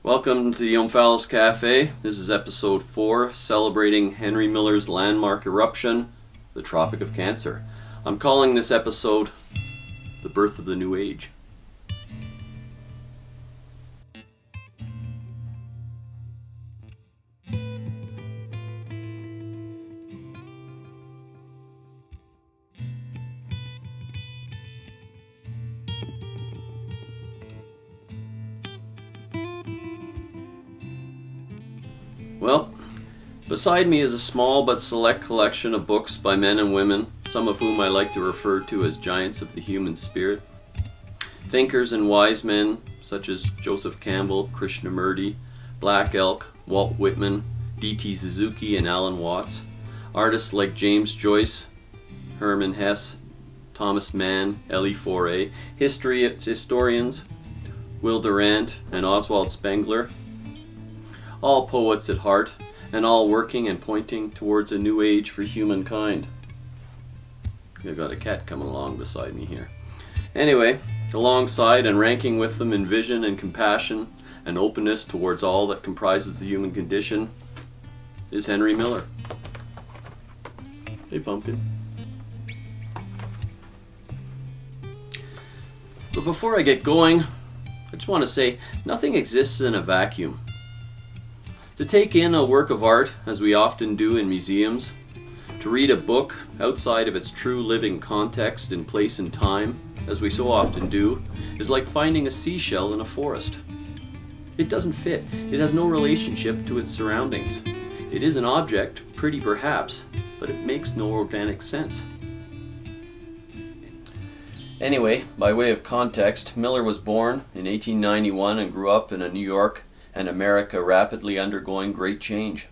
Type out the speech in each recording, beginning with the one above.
Welcome to the Omphalos Cafe. This is episode 4, celebrating Henry Miller's landmark eruption, the Tropic of Cancer. I'm calling this episode The Birth of the New Age. Well, beside me is a small but select collection of books by men and women, some of whom I like to refer to as giants of the human spirit. Thinkers and wise men such as Joseph Campbell, Krishnamurti, Black Elk, Walt Whitman, D.T. Suzuki, and Alan Watts. Artists like James Joyce, Hermann Hesse, Thomas Mann, Elie Fauré. Historians Will Durant and Oswald Spengler. All poets at heart, and all working and pointing towards a new age for humankind. I've got a cat coming along beside me here. Anyway, alongside and ranking with them in vision and compassion and openness towards all that comprises the human condition is Henry Miller. Hey, Pumpkin. But before I get going, I just want to say nothing exists in a vacuum. To take in a work of art, as we often do in museums, to read a book outside of its true living context in place and time, as we so often do, is like finding a seashell in a forest. It doesn't fit. It has no relationship to its surroundings. It is an object, pretty perhaps, but it makes no organic sense. Anyway, by way of context, Miller was born in 1891 and grew up in New York and America rapidly undergoing great change.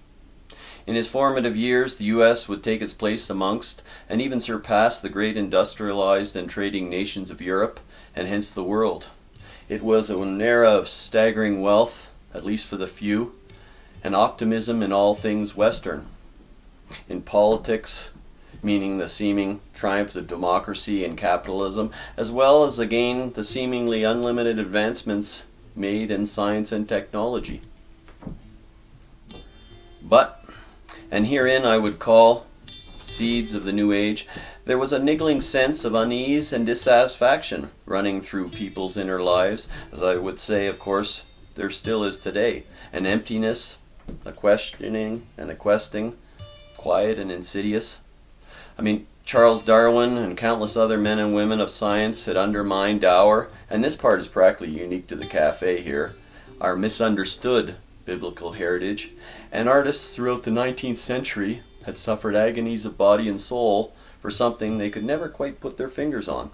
In his formative years, the U.S. would take its place amongst and even surpass the great industrialized and trading nations of Europe, and hence the world. It was an era of staggering wealth, at least for the few, and optimism in all things Western. In politics, meaning the seeming triumph of democracy and capitalism, as well as again the seemingly unlimited advancements made in science and technology. But, and herein I would call seeds of the New Age, there was a niggling sense of unease and dissatisfaction running through people's inner lives, as I would say, of course, there still is today. An emptiness, a questioning and a questing, quiet and insidious. Charles Darwin and countless other men and women of science had undermined our, and this part is practically unique to the cafe here, our misunderstood biblical heritage, and artists throughout the 19th century had suffered agonies of body and soul for something they could never quite put their fingers on.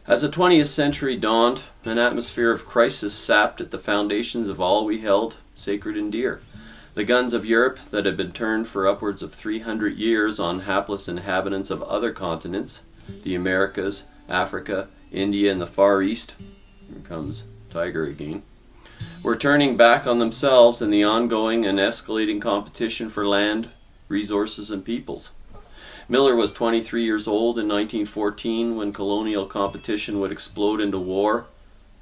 As the 20th century dawned, an atmosphere of crisis sapped at the foundations of all we held sacred and dear. The guns of Europe that had been turned for upwards of 300 years on hapless inhabitants of other continents, the Americas, Africa, India, and the Far East, here comes Tiger again, were turning back on themselves in the ongoing and escalating competition for land, resources, and peoples. Miller was 23 years old in 1914 when colonial competition would explode into war,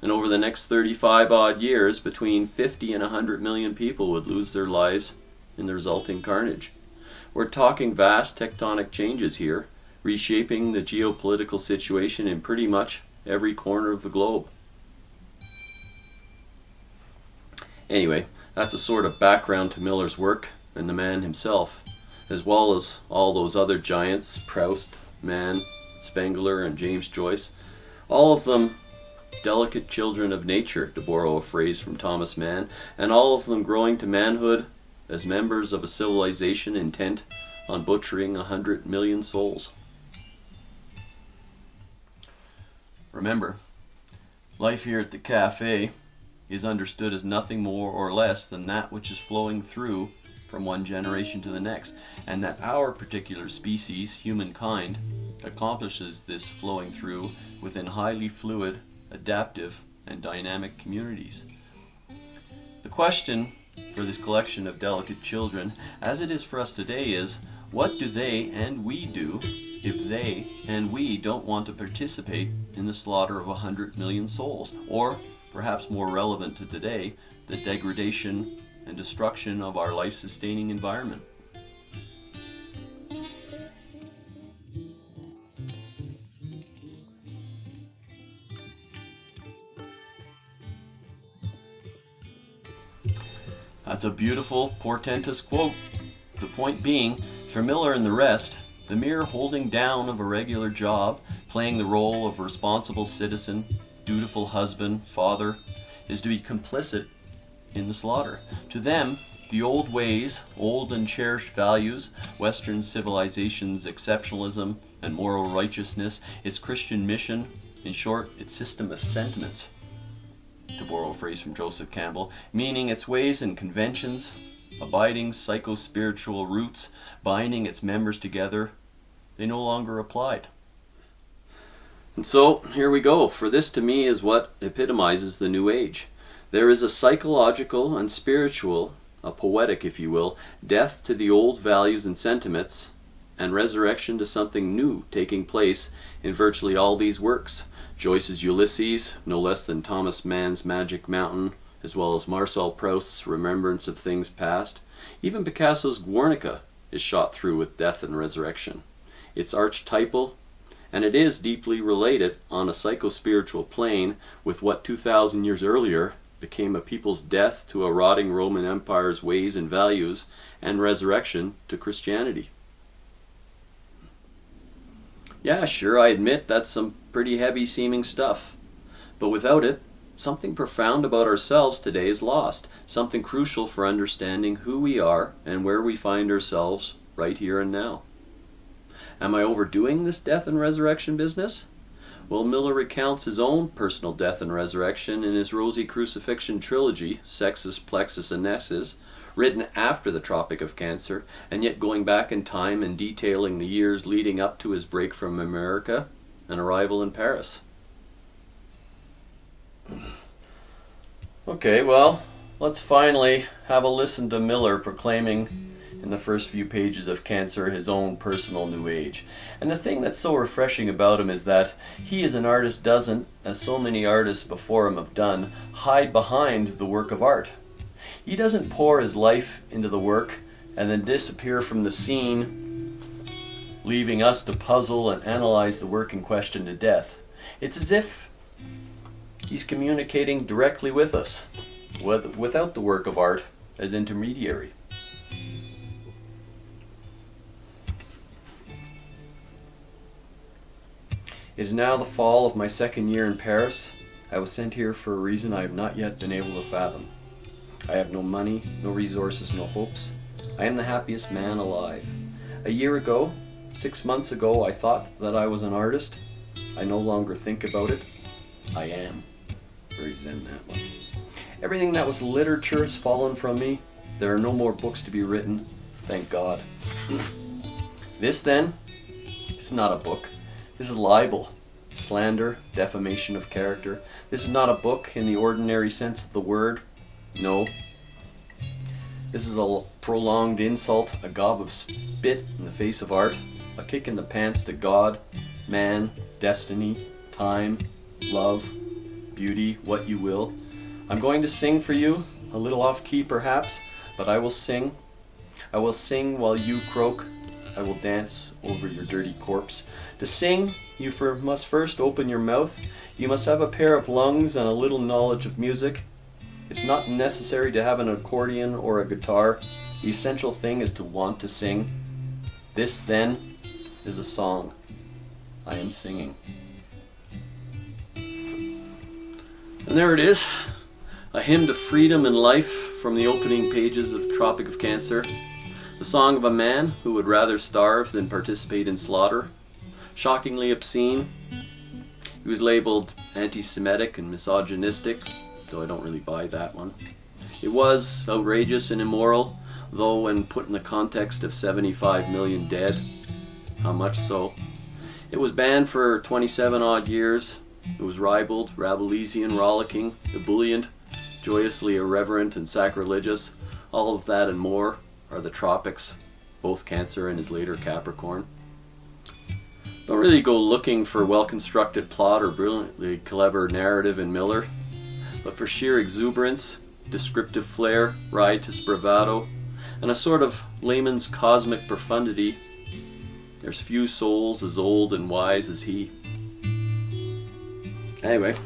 and over the next 35-odd years, between 50 and 100 million people would lose their lives in the resulting carnage. We're talking vast tectonic changes here, reshaping the geopolitical situation in pretty much every corner of the globe. Anyway, that's a sort of background to Miller's work and the man himself, as well as all those other giants, Proust, Mann, Spengler, and James Joyce, all of them delicate children of nature, to borrow a phrase from Thomas Mann, and all of them growing to manhood as members of a civilization intent on butchering 100 million souls. Remember, life here at the cafe is understood as nothing more or less than that which is flowing through from one generation to the next, and that our particular species, humankind, accomplishes this flowing through within highly fluid, adaptive, and dynamic communities. The question for this collection of delicate children, as it is for us today, is what do they and we do if they and we don't want to participate in the slaughter of 100 million souls? Or perhaps more relevant to today, the degradation and destruction of our life-sustaining environment. That's a beautiful, portentous quote. The point being, for Miller and the rest, the mere holding down of a regular job, playing the role of responsible citizen, dutiful husband, father, is to be complicit in the slaughter. To them, the old ways, old and cherished values, Western civilization's exceptionalism and moral righteousness, its Christian mission, in short, its system of sentiments, to borrow a phrase from Joseph Campbell, meaning its ways and conventions, abiding psycho-spiritual roots, binding its members together, they no longer applied. And so, here we go, for this to me is what epitomizes the New Age. There is a psychological and spiritual, a poetic if you will, death to the old values and sentiments, and resurrection to something new taking place in virtually all these works. Joyce's Ulysses, no less than Thomas Mann's Magic Mountain, as well as Marcel Proust's Remembrance of Things Past. Even Picasso's Guernica is shot through with death and resurrection. It's archetypal, and it is deeply related on a psycho-spiritual plane with what 2,000 years earlier became a people's death to a rotting Roman Empire's ways and values, and resurrection to Christianity. Yeah, sure, I admit that's some pretty heavy-seeming stuff. But without it, something profound about ourselves today is lost. Something crucial for understanding who we are and where we find ourselves right here and now. Am I overdoing this death and resurrection business? Well, Miller recounts his own personal death and resurrection in his Rosy Crucifixion trilogy, Sexus, Plexus, and Nessus, written after the Tropic of Cancer, and yet going back in time and detailing the years leading up to his break from America and arrival in Paris. Okay, well, let's finally have a listen to Miller proclaiming in the first few pages of Cancer his own personal New Age. And the thing that's so refreshing about him is that he as an artist doesn't, as so many artists before him have done, hide behind the work of art. He doesn't pour his life into the work and then disappear from the scene, leaving us to puzzle and analyze the work in question to death. It's as if he's communicating directly with us, without the work of art as intermediary. It is now the fall of my second year in Paris. I was sent here for a reason I have not yet been able to fathom. I have no money, no resources, no hopes. I am the happiest man alive. A year ago, 6 months ago, I thought that I was an artist. I no longer think about it. I am. Very zen, that one. Everything that was literature has fallen from me. There are no more books to be written. Thank God. This, then, is not a book. This is libel, slander, defamation of character. This is not a book in the ordinary sense of the word. No. This is a prolonged insult, a gob of spit in the face of art, a kick in the pants to God, man, destiny, time, love, beauty, what you will. I'm going to sing for you, a little off key perhaps, but I will sing. I will sing while you croak. I will dance over your dirty corpse. To sing, you must first open your mouth. You must have a pair of lungs and a little knowledge of music. It's not necessary to have an accordion or a guitar. The essential thing is to want to sing. This, then, is a song. I am singing. And there it is, a hymn to freedom and life from the opening pages of Tropic of Cancer. The song of a man who would rather starve than participate in slaughter. Shockingly obscene. He was labeled anti-Semitic and misogynistic, though I don't really buy that one. It was outrageous and immoral, though when put in the context of 75 million dead, how much so? It was banned for 27 odd years. It was ribald, Rabelisian, rollicking, ebullient, joyously irreverent and sacrilegious. All of that and more are the Tropics, both Cancer and his later Capricorn. Don't really go looking for well-constructed plot or brilliantly clever narrative in Miller. but for sheer exuberance, descriptive flair, riotous bravado, and a sort of layman's cosmic profundity, there's few souls as old and wise as he. Anyway,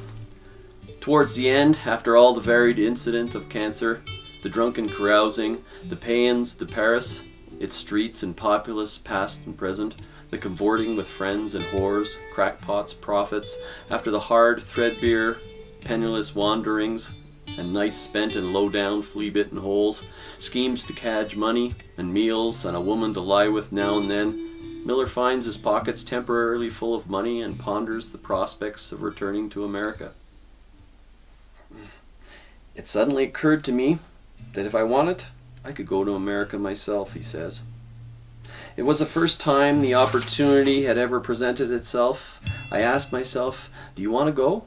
towards the end, after all the varied incident of cancer, the drunken carousing, the paeans de Paris, its streets and populace, past and present, the cavorting with friends and whores, crackpots, prophets, after the hard, threadbare, penniless wanderings, and nights spent in low-down, flea-bitten holes, schemes to cadge money, and meals, and a woman to lie with now and then, Miller finds his pockets temporarily full of money and ponders the prospects of returning to America. It suddenly occurred to me that if I wanted, I could go to America myself, he says. It was the first time the opportunity had ever presented itself. I asked myself, "Do you want to go?"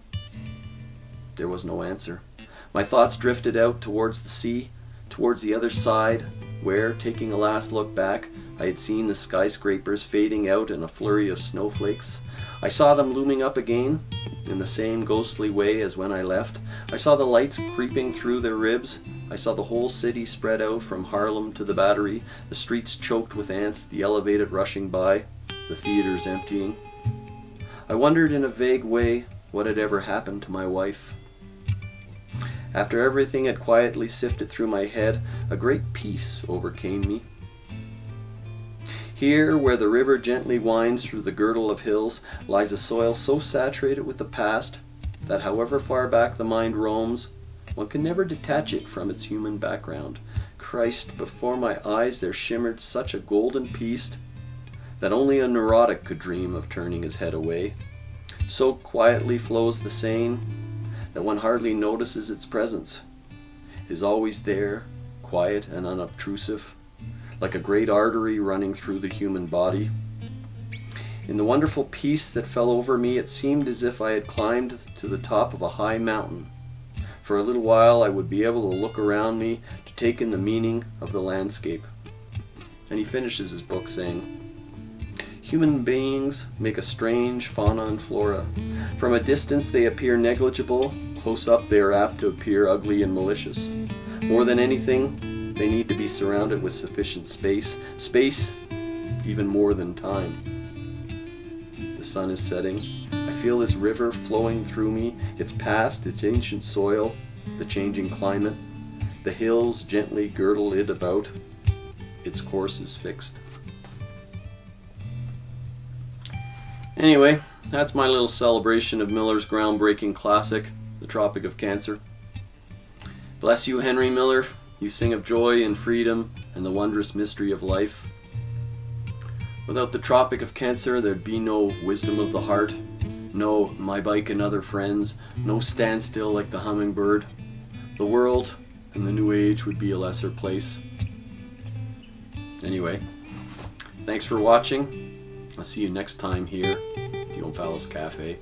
There was no answer. My thoughts drifted out towards the sea, towards the other side, where, taking a last look back, I had seen the skyscrapers fading out in a flurry of snowflakes. I saw them looming up again, in the same ghostly way as when I left. I saw the lights creeping through their ribs. I saw the whole city spread out from Harlem to the Battery, the streets choked with ants, the elevated rushing by, the theaters emptying. I wondered in a vague way what had ever happened to my wife. After everything had quietly sifted through my head, a great peace overcame me. Here, where the river gently winds through the girdle of hills, lies a soil so saturated with the past that however far back the mind roams, one can never detach it from its human background. Christ, before my eyes there shimmered such a golden peace that only a neurotic could dream of turning his head away. So quietly flows the Seine that one hardly notices its presence. It is always there, quiet and unobtrusive, like a great artery running through the human body. In the wonderful peace that fell over me, it seemed as if I had climbed to the top of a high mountain. For a little while I would be able to look around me, to take in the meaning of the landscape. And he finishes his book saying, "Human beings make a strange fauna and flora. From a distance they appear negligible, close up they are apt to appear ugly and malicious. More than anything, they need to be surrounded with sufficient space, even more than time. The sun is setting. I feel this river flowing through me, its past, its ancient soil, the changing climate. The hills gently girdle it about. Its course is fixed." Anyway, that's my little celebration of Miller's groundbreaking classic, The Tropic of Cancer. Bless you, Henry Miller. You sing of joy and freedom and the wondrous mystery of life. Without the Tropic of Cancer, there'd be no wisdom of the heart, no My Bike and Other Friends, no Standstill like the Hummingbird. The world and the new age would be a lesser place. Anyway, thanks for watching. I'll see you next time here at the Omphalos Cafe.